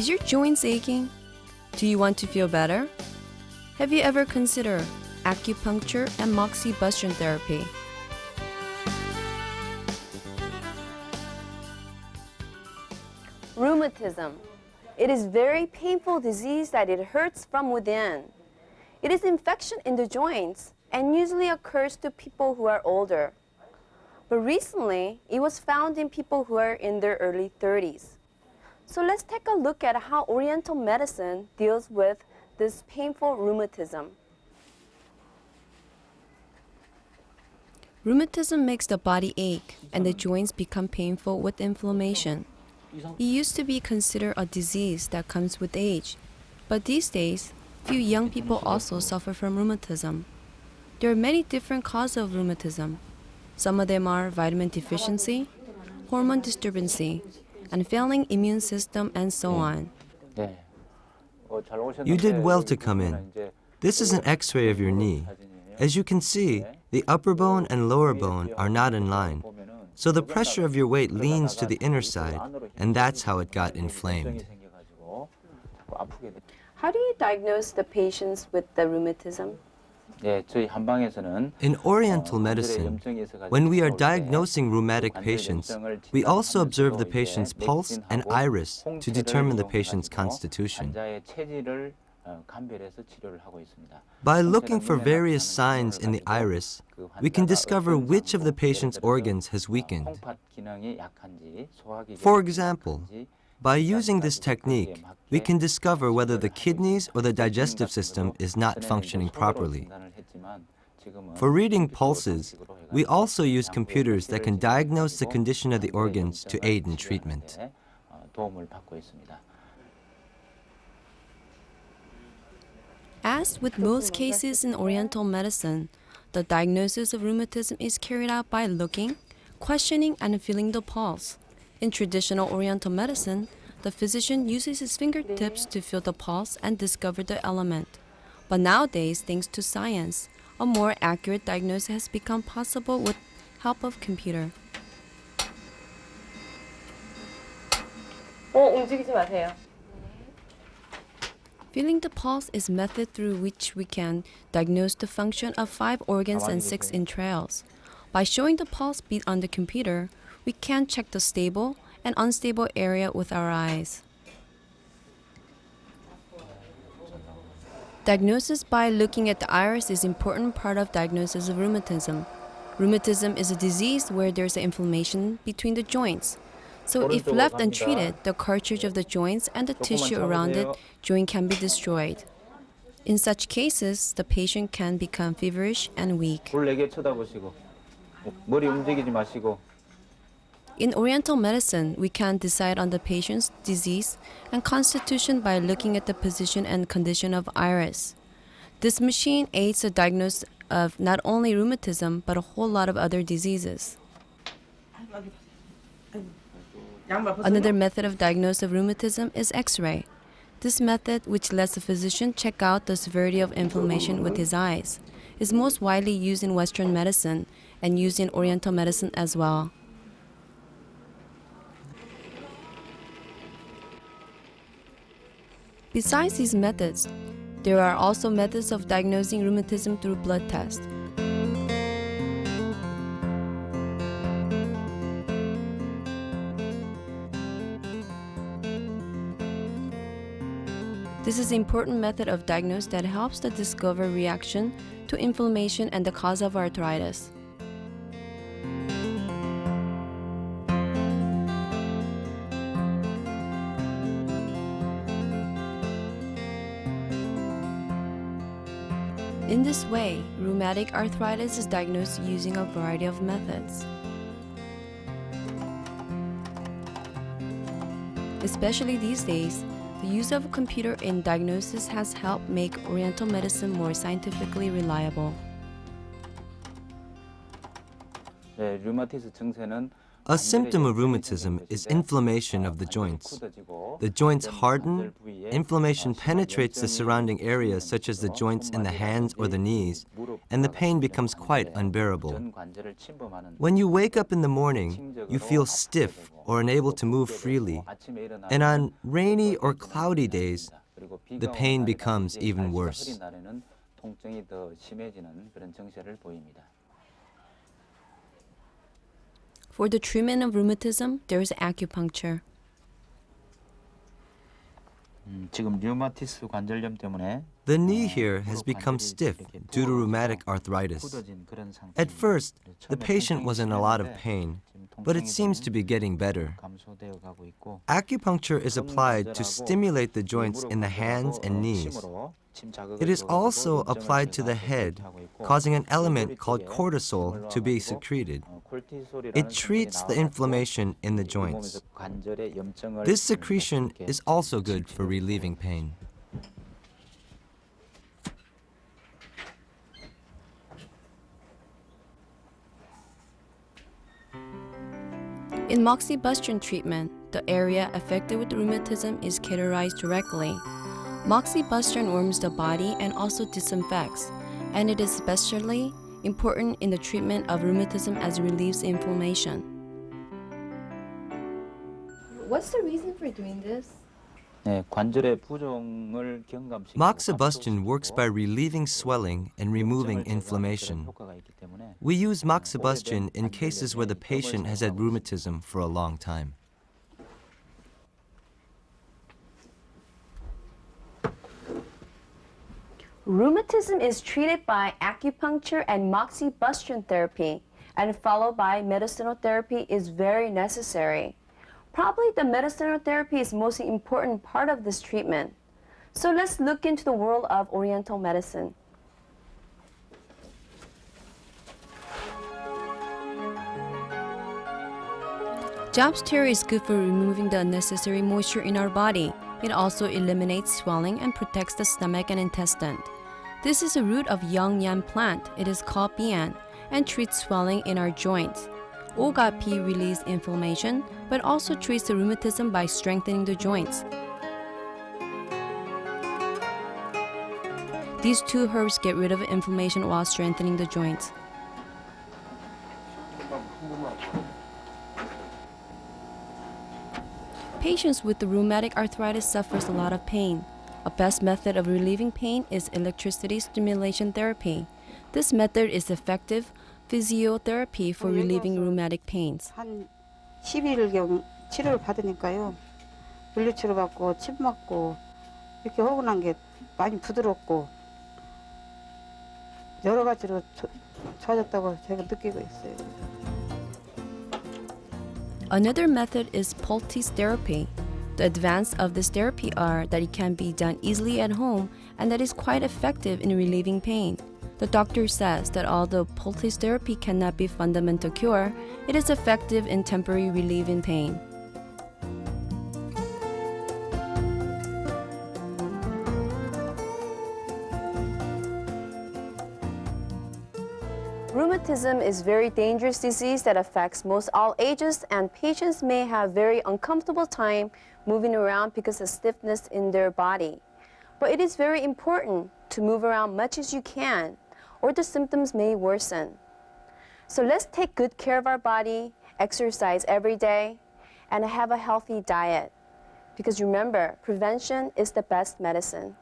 Is your joints aching? Do you want to feel better? Have you ever considered acupuncture and moxibustion therapy? Rheumatism. It is very painful disease that it hurts from within. It is infection in the joints and usually occurs to people who are older. But recently, it was found in people who are in their early 30s. So let's take a look at how Oriental medicine deals with this painful rheumatism. Rheumatism makes the body ache and the joints become painful with inflammation. It used to be considered a disease that comes with age, but these days, few young people also suffer from rheumatism. There are many different causes of rheumatism. Some of them are vitamin deficiency, hormone disturbancy, and failing immune system, and so on. You did well to come in. This is an X-ray of your knee. As you can see, the upper bone and lower bone are not in line. So the pressure of your weight leans to the inner side, and that's how it got inflamed. How do you diagnose the patients with the rheumatism? In Oriental medicine, when we are diagnosing rheumatic patients, we also observe the patient's pulse and iris to determine the patient's constitution. By looking for various signs in the iris, we can discover which of the patient's organs has weakened. For example, by using this technique, we can discover whether the kidneys or the digestive system is not functioning properly. For reading pulses, we also use computers that can diagnose the condition of the organs to aid in treatment. As with most cases in Oriental medicine, the diagnosis of rheumatism is carried out by looking, questioning, and feeling the pulse. In traditional Oriental medicine, the physician uses his fingertips to feel the pulse and discover the element. But nowadays, thanks to science, a more accurate diagnosis has become possible with help of computer. 움직이지 마세요. Feeling the pulse is a method through which we can diagnose the function of 5 organs and 6 entrails. By showing the pulse beat on the computer, we can check the stable and unstable area with our eyes. Diagnosis by looking at the iris is an important part of diagnosis of rheumatism. Rheumatism is a disease where there's an inflammation between the joints. So if left untreated, the cartilage of the joints and the tissue around it joint can be destroyed. In such cases, the patient can become feverish and weak. In Oriental medicine, we can decide on the patient's disease and constitution by looking at the position and condition of iris. This machine aids the diagnosis of not only rheumatism, but a whole lot of other diseases. Another method of diagnosis of rheumatism is X-ray. This method, which lets the physician check out the severity of inflammation with his eyes, is most widely used in Western medicine and used in Oriental medicine as well. Besides these methods, there are also methods of diagnosing rheumatism through blood tests. This is an important method of diagnosis that helps to discover reaction to inflammation and the cause of arthritis. In this way, rheumatic arthritis is diagnosed using a variety of methods. Especially these days, the use of a computer in diagnosis has helped make Oriental medicine more scientifically reliable. A symptom of rheumatism is inflammation of the joints. The joints harden, inflammation penetrates the surrounding areas such as the joints in the hands or the knees, and the pain becomes quite unbearable. When you wake up in the morning, you feel stiff or unable to move freely, and on rainy or cloudy days, the pain becomes even worse. For the treatment of rheumatism, there is acupuncture. 지금 류마티스 관절염 때문에 The knee here has become stiff due to rheumatic arthritis. At first, the patient was in a lot of pain, but it seems to be getting better. Acupuncture is applied to stimulate the joints in the hands and knees. It is also applied to the head, causing an element called cortisol to be secreted. It treats the inflammation in the joints. This secretion is also good for relieving pain. In moxibustion treatment, the area affected with rheumatism is cauterized directly. Moxibustion warms the body and also disinfects, and it is especially important in the treatment of rheumatism as it relieves inflammation. What's the reason for doing this? 네, 관절의 부종을 경감시키고 Moxibustion works by relieving swelling and removing inflammation. We use moxibustion in cases where the patient has had rheumatism for a long time. Rheumatism is treated by acupuncture and moxibustion therapy, and followed by medicinal therapy is very necessary. Probably the medicinal therapy is the most important part of this treatment. So let's look into the world of Oriental medicine. Job's theory is good for removing the unnecessary moisture in our body. It also eliminates swelling and protects the stomach and intestine. This is a root of young yam plant. It is called Biae and treats swelling in our joints. Ohgapi relieves inflammation, but also treats the rheumatism by strengthening the joints. These two herbs get rid of inflammation while strengthening the joints. Patients with the rheumatic arthritis suffers a lot of pain. A best method of relieving pain is electricity stimulation therapy. This method is effective physiotherapy for relieving rheumatic pains. 한 12일경 치료를 받으니까요. 물리치료 받고 침 맞고 이렇게 하고 난 게 많이 부드럽고 여러 가지로 좋아졌다고 제가 느끼고 있어요. Another method is Poultice therapy. The advances of this therapy are that it can be done easily at home and that is quite effective in relieving pain. The doctor says that although Poultice therapy cannot be fundamental cure, it is effective in temporary relieving pain. Rheumatism is a very dangerous disease that affects most all ages, and patients may have very uncomfortable time moving around because of stiffness in their body. But it is very important to move around much as you can, or the symptoms may worsen. So let's take good care of our body, exercise every day, and have a healthy diet. Because remember, prevention is the best medicine.